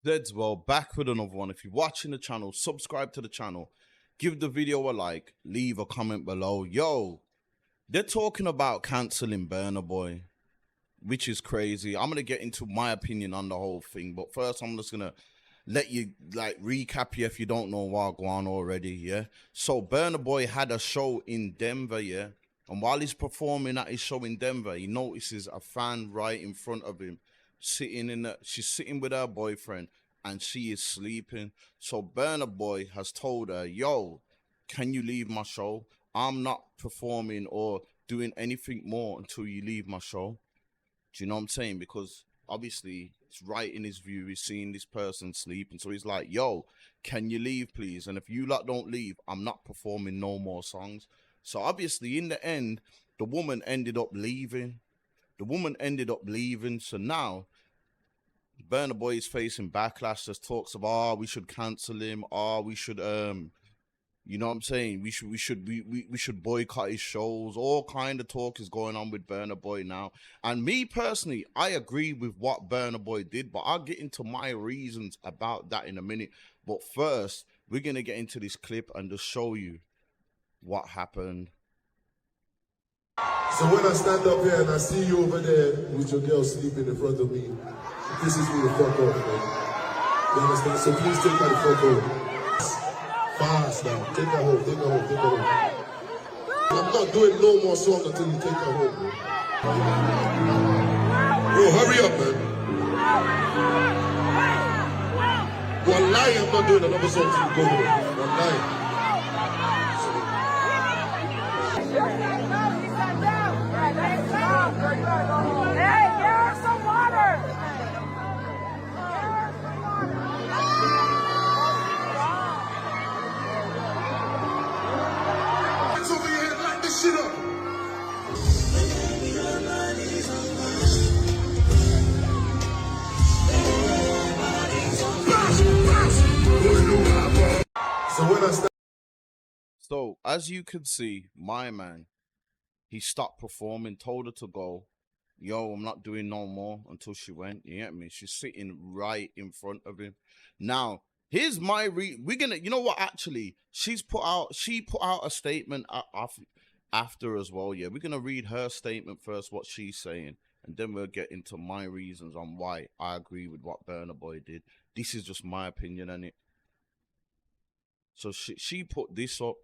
Dead's well, back with another one. If you're watching the channel, subscribe to the channel, give the video a like, leave a comment below. Yo, they're talking about canceling Burna Boy, which is crazy. I'm gonna get into my opinion on the whole thing, but first I'm just gonna let you recap you if you don't know what going on already. Yeah. So Burna Boy had a show in Denver. Yeah. And while he's performing at his show in Denver, he notices a fan right in front of him, she's sitting with her boyfriend, and she is sleeping. So Burna Boy has told her, "Yo, can you leave my show? I'm not performing or doing anything more until you leave my show." Do you know what I'm saying? Because obviously it's right in his view. He's seeing this person sleeping. So he's like, "Yo, can you leave, please? And if you lot don't leave, I'm not performing no more songs." So obviously, in the end, the woman ended up leaving. So now Burna Boy is facing backlash. There's talks of, we should cancel him. We should you know what I'm saying? We should boycott his shows. All kind of talk is going on with Burna Boy now. And me personally, I agree with what Burna Boy did, but I'll get into my reasons about that in a minute. But first, we're gonna get into this clip and just show you what happened. So when I stand up here and I see you over there with your girl sleeping in front of me, this is me the fuck off, man. You understand? So please take her the fuck home. Fast now. Take her home, take her home, take her home. I'm not doing no more song until you take her home, bro. Bro, hurry up, man. Wallahi, I'm not doing another song till you go home. Wallahi. Hey, give her some water! It's over your head, light this shit up. So when I stand. So as you can see, my man, he stopped performing, told her to go. Yo, I'm not doing no more until she went. You get me? She's sitting right in front of him. Now, here's my we're gonna, you know what? Actually, she put out a statement after as well. Yeah, we're gonna read her statement first, what she's saying, and then we'll get into my reasons on why I agree with what Burna Boy did. This is just my opinion on it. So she put this up.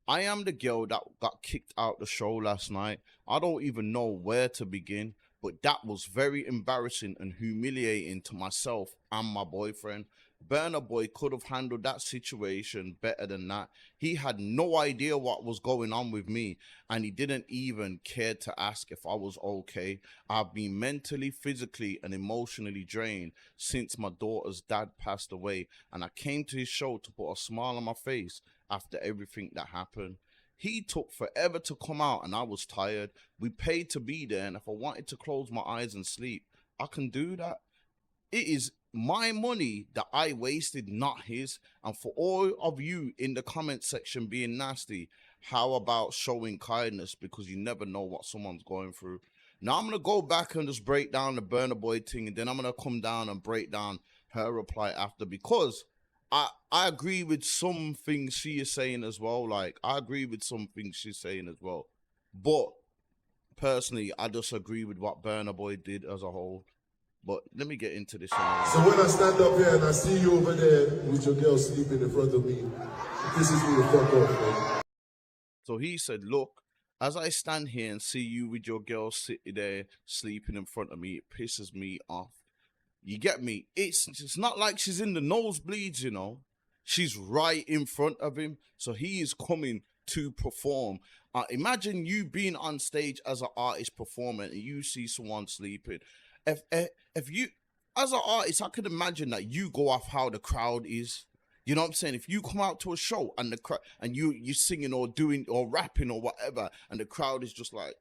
"I am the girl that got kicked out the show last night. I don't even know where to begin, but that was very embarrassing and humiliating to myself and my boyfriend. Burna Boy could have handled that situation better than that. He had no idea what was going on with me, and he didn't even care to ask if I was okay. I've been mentally, physically, and emotionally drained since my daughter's dad passed away, and I came to his show to put a smile on my face after everything that happened. He took forever to come out and I was tired. We paid to be there, and if I wanted to close my eyes and sleep, I can do that. It is my money that I wasted, not his. And for all of you in the comment section being nasty, how about showing kindness, because you never know what someone's going through." Now I'm going to go back and just break down the Burna Boy thing, and then I'm going to come down and break down her reply after, because I agree with some things she is saying as well. Like, I agree with some things she's saying as well. But personally, I just agree with what Burna Boy did as a whole. But let me get into this. So when I stand up here and I see you over there with your girl sleeping in front of me, this is me the fuck off, man. So he said, "Look, as I stand here and see you with your girl sitting there sleeping in front of me, it pisses me off." You get me? It's not like she's in the nosebleeds, you know. She's right in front of him. So he is coming to perform. Imagine you being on stage as an artist performing and you see someone sleeping. If you, as an artist, I could imagine that you go off how the crowd is. You know what I'm saying? If you come out to a show and the crowd and you singing or doing or rapping or whatever, and the crowd is just like,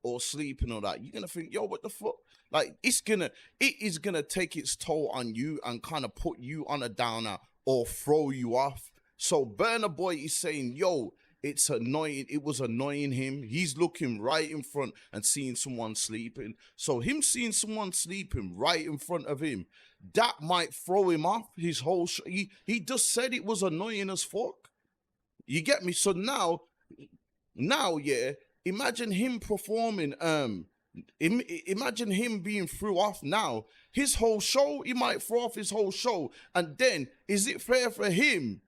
or sleeping or that, you're gonna think, yo, what the fuck? Like, it is gonna take its toll on you and kind of put you on a downer or throw you off. So Burna Boy is saying, yo, it's annoying. It was annoying him. He's looking right in front and seeing someone sleeping. So him seeing someone sleeping right in front of him, that might throw him off his whole he just said it was annoying as fuck. You get me? So now, yeah, imagine him performing, imagine him being threw off now. His whole show, he might throw off his whole show. And then, is it fair for him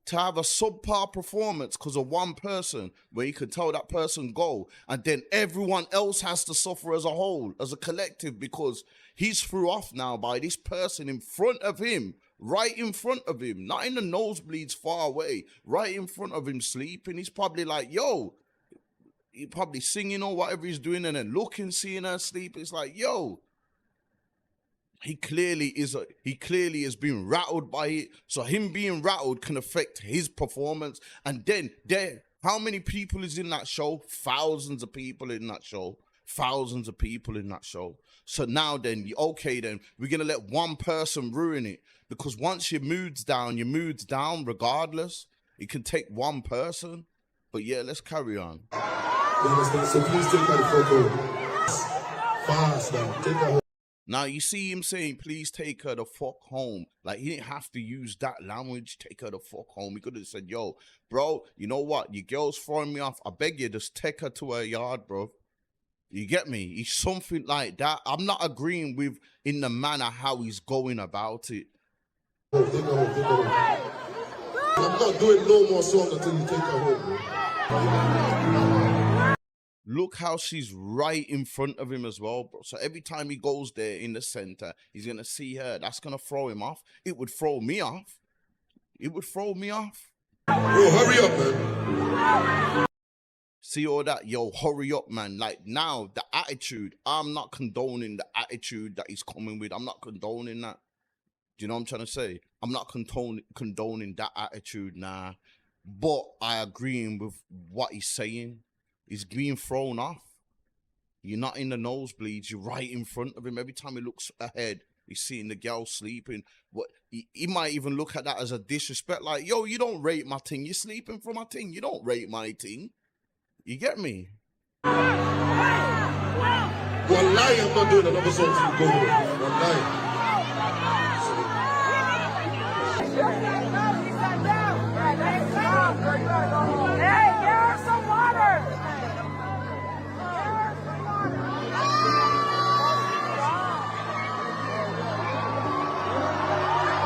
to have a subpar performance because of one person where he could tell that person go, and then everyone else has to suffer as a whole, as a collective, because he's threw off now by this person in front of him, right in front of him, not in the nosebleeds far away, right in front of him sleeping. He's probably like, yo, he probably singing or whatever he's doing, and then looking, seeing her sleep. It's like, yo, he clearly is being rattled by it. So him being rattled can affect his performance. And then how many people is in that show? Thousands of people in that show. Thousands of people in that show. So now then, okay, then we're gonna let one person ruin it, because once your mood's down regardless. It can take one person. But yeah, let's carry on. You understand? So please take her the fuck home. Fast now. Take her home. Now, you see him saying, please take her the fuck home. Like, he didn't have to use that language, take her the fuck home. He could have said, yo, bro, you know what? Your girl's throwing me off. I beg you, just take her to her yard, bro. You get me? He's something like that. I'm not agreeing with in the manner how he's going about it. Take her home, take her home. I'm not doing no more song until you take her home, bro. Look how she's right in front of him as well, bro. So every time he goes there in the center, he's going to see her. That's going to throw him off. It would throw me off. It would throw me off. Yo, hurry up, man. See all that? Yo, hurry up, man. Like, now, the attitude. I'm not condoning the attitude that he's coming with. I'm not condoning that. Do you know what I'm trying to say? I'm not condoning that attitude, nah. But I agree with what he's saying. He's being thrown off. You're not in the nosebleeds. You're right in front of him. Every time he looks ahead, he's seeing the girl sleeping. What he might even look at that as a disrespect. Like, yo, you don't rate my thing. You're sleeping for my thing. You don't rate my thing. You get me? Wallahi, I'm not doing another song for you. Go home. Wallahi. Hey, get her some water.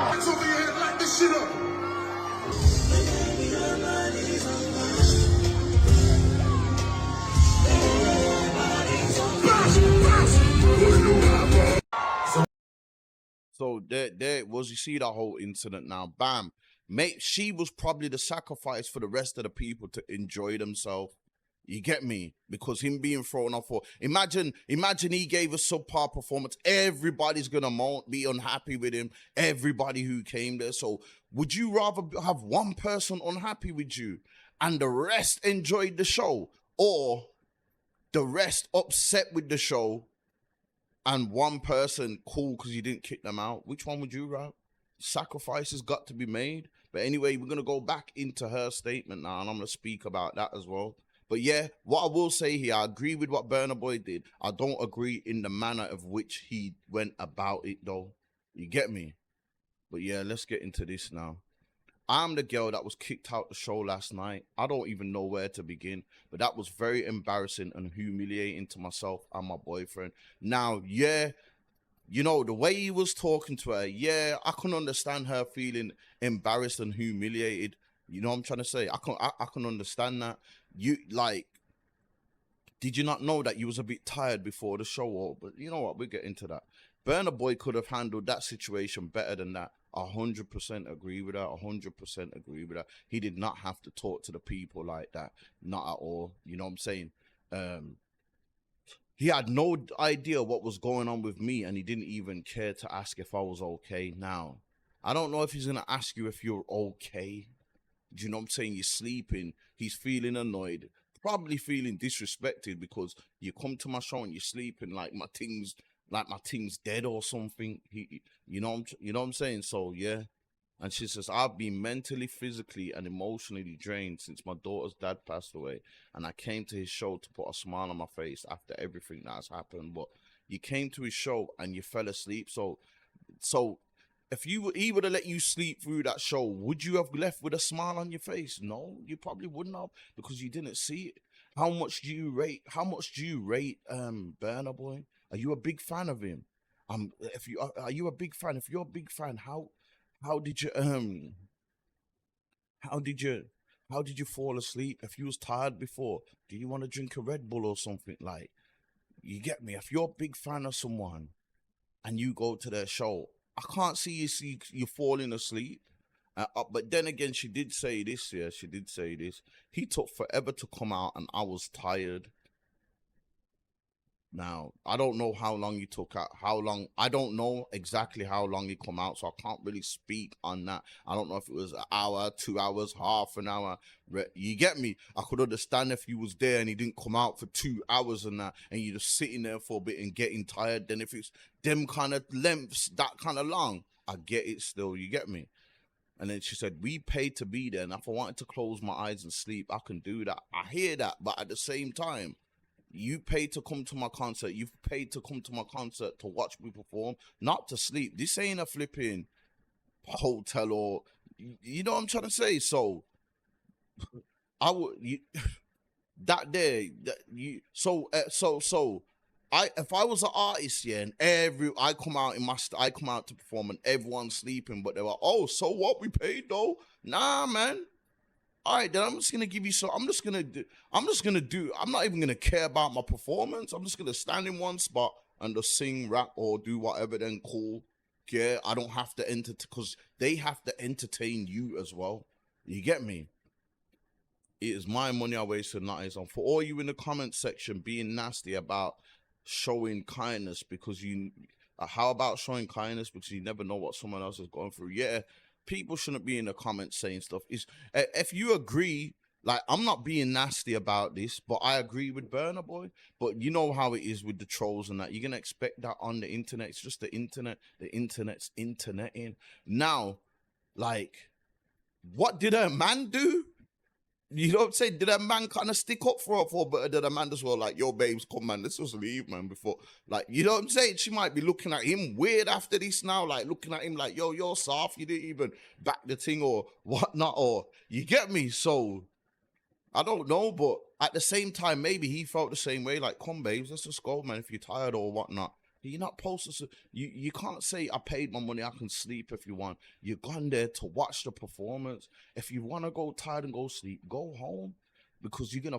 Hands over your head, light this shit up. So there was, you see that whole incident now, bam. Mate, she was probably the sacrifice for the rest of the people to enjoy themselves. You get me? Because him being thrown off for, imagine he gave a subpar performance. Everybody's gonna be unhappy with him. Everybody who came there. So would you rather have one person unhappy with you and the rest enjoyed the show, or the rest upset with the show and one person cool because you didn't kick them out? Which one would you rather? Sacrifices got to be made. But anyway, we're going to go back into her statement now, and I'm going to speak about that as well. But yeah, what I will say here, I agree with what Burna Boy did. I don't agree in the manner of which he went about it, though. You get me? But yeah, let's get into this now. I'm the girl that was kicked out the show last night. I don't even know where to begin, but that was very embarrassing and humiliating to myself and my boyfriend. Now, yeah, you know, the way he was talking to her, yeah, I can understand her feeling embarrassed and humiliated. You know what I'm trying to say? I can understand that. You, like, did you not know that you was a bit tired before the show? Or, but you know what? We'll get into that. Burna Boy could have handled that situation better than that. 100% agree with that. 100% agree with that. He did not have to talk to the people like that. Not at all. You know what I'm saying? He had no idea what was going on with me, and he didn't even care to ask if I was okay. Now, I don't know if he's going to ask you if you're okay. Do you know what I'm saying? You're sleeping. He's feeling annoyed. Probably feeling disrespected because you come to my show and you're sleeping like my thing's dead or something. You know what I'm saying? So yeah, And she says, I've been mentally, physically, and emotionally drained since my daughter's dad passed away. And I came to his show to put a smile on my face after everything that has happened. But you came to his show and you fell asleep. So if he would have let you sleep through that show, would you have left with a smile on your face? No, you probably wouldn't have, because you didn't see it. How much do you rate Burna Boy? Are you a big fan of him? If you are you a big fan? If you're a big fan, how did you how did you how did you fall asleep? If you was tired before, do you want to drink a Red Bull or something? Like, you get me? If you're a big fan of someone and you go to their show, I can't see you falling asleep. But then again, she did say this. Yeah, she did say this. He took forever to come out, and I was tired. Now, I don't know how long he took out, I don't know exactly how long he come out, so I can't really speak on that. I don't know if it was an hour, 2 hours, half an hour. You get me? I could understand if he was there and he didn't come out for 2 hours and that, and you're just sitting there for a bit and getting tired. Then if it's them kind of lengths, that kind of long, I get it still, you get me? And then she said, we paid to be there, and if I wanted to close my eyes and sleep, I can do that. I hear that, but at the same time, you paid to come to my concert. You've paid to come to my concert to watch me perform, not to sleep. This ain't a flipping hotel, or you know what I'm trying to say. So I would that day that you if I was an artist, yeah, and I come out to perform and everyone's sleeping, but they were, oh, so what, we paid though? Nah, man. All right, then I'm just gonna give you some. I'm not even gonna care about my performance. I'm just gonna stand in one spot and just sing, rap, or do whatever. Then cool. Yeah, I don't have to because they have to entertain you as well. You get me? It is my money I wasted, not his own. For all you in the comment section being nasty about showing kindness because how about showing kindness because you never know what someone else is going through? Yeah. People shouldn't be in the comments saying stuff. If you agree, like, I'm not being nasty about this, but I agree with Burna Boy. But you know how it is with the trolls and that. You're gonna expect that on the internet. It's just the internet. The internet's interneting. Now, like, what did a man do? You know what I'm saying? Did a man kind of stick up for her for a bit? Did a man as well, like, yo, babes, come, man, let's just leave, man, before, like, you know what I'm saying? She might be looking at him weird after this now, like, looking at him like, yo, you're soft, you didn't even back the thing or whatnot, or, you get me? So, I don't know, but at the same time, maybe he felt the same way, like, come, babes, let's just go, man, if you're tired or whatnot. You're not supposed to, you can't say, I paid my money, I can sleep if you want. You're gone there to watch the performance. If you want to go tired and go sleep, go home. Because you're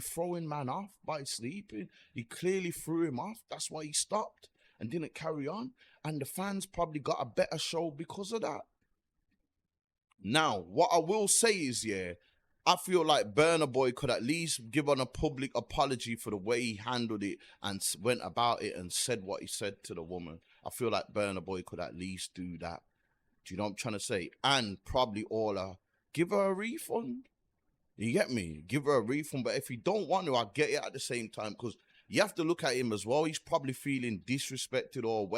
throwing man off by sleeping. You clearly threw him off. That's why he stopped and didn't carry on. And the fans probably got a better show because of that. Now, what I will say is, yeah, I feel like Burna Boy could at least give on a public apology for the way he handled it and went about it and said what he said to the woman. I feel like Burna Boy could at least do that. Do you know what I'm trying to say? And probably give her a refund. You get me? Give her a refund. But if you don't want to, I get it at the same time, because you have to look at him as well. He's probably feeling disrespected or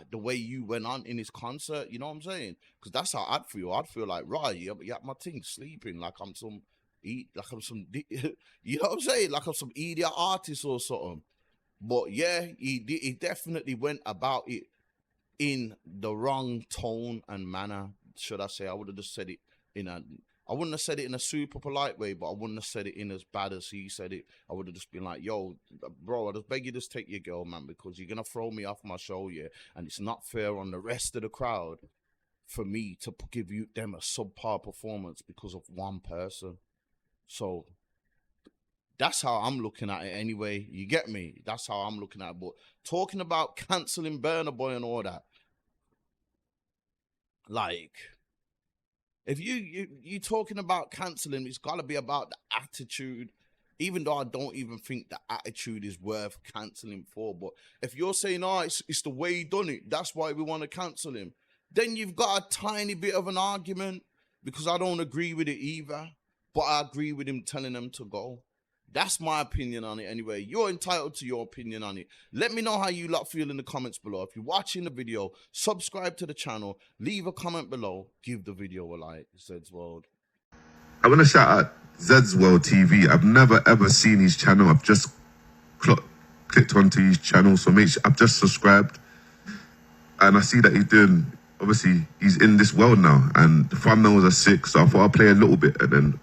the way you went on in his concert. You know what I'm saying? Because that's how I'd feel. I'd feel like, right, you have my thing sleeping like I'm some, you know what I'm saying? Like I'm some idiot artist or something. But yeah, he definitely went about it in the wrong tone and manner, should I say. I would have just said it I wouldn't have said it in a super polite way, but I wouldn't have said it in as bad as he said it. I would have just been like, yo, bro, I just beg you, just take your girl, man, because you're going to throw me off my show, yeah? And it's not fair on the rest of the crowd for me to give them a subpar performance because of one person. So that's how I'm looking at it anyway. You get me? That's how I'm looking at it. But talking about cancelling Burna Boy and all that, like, if you talking about cancelling, it's got to be about the attitude, even though I don't even think the attitude is worth cancelling for. But if you're saying, oh, it's the way he done it, that's why we want to cancel him, then you've got a tiny bit of an argument, because I don't agree with it either, but I agree with him telling them to go. That's my opinion on it anyway. You're entitled to your opinion on it. Let me know how you lot feel in the comments below. If you're watching the video, subscribe to the channel, leave a comment below, give the video a like. Zed's World. I want to shout out Zed's World TV. I've never ever seen his channel. I've just clicked onto his channel, so I've just subscribed. And I see that obviously he's in this world now, and the thumbnails are sick, so I thought I'll play a little bit and then